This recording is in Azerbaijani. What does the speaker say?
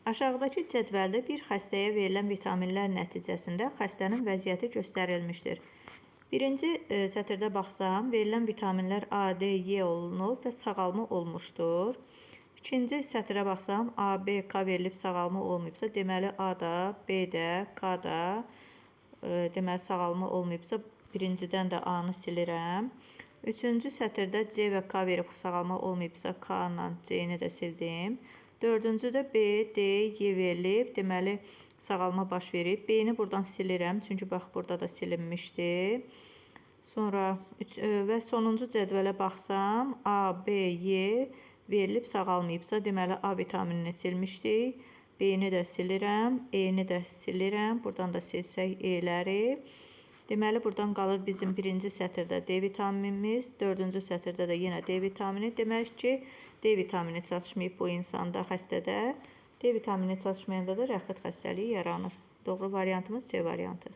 Aşağıdakı cədvəldə bir xəstəyə verilən vitaminlər nəticəsində xəstənin vəziyyəti göstərilmişdir. Birinci sətirdə baxsam, verilən vitaminlər A, D, E olunub və sağalma olmuşdur. İkinci sətirə baxsam, A, B, K verilib sağalma olmayıbsa, deməli A da, B də, K da deməli sağalma olmayıbsa, birincidən də A-nı silirəm. Üçüncü sətirdə C və K verib sağalma olmayıbsa, K ilə C-ni də sildim. Dördüncüdə B, D, E verilib, deməli sağalma baş verib. B-ni buradan silirəm, çünki bax burada da silinmişdi. Sonra və sonuncu cədvələ baxsam, A, B, E verilib sağalmayıbsa, deməli A vitaminini silmişdik. B-ni də silirəm, E-ni də silirəm. Buradan da silsək E-ləri. Deməli, buradan qalır bizim birinci sətirdə D vitaminimiz, dördüncü sətirdə də yenə D vitamini. Demək ki, D vitamini çatışmayıb bu insanda, xəstədə. D vitamini çatışmayanda da rəxət xəstəliyi yaranır. Doğru variantımız C variantı.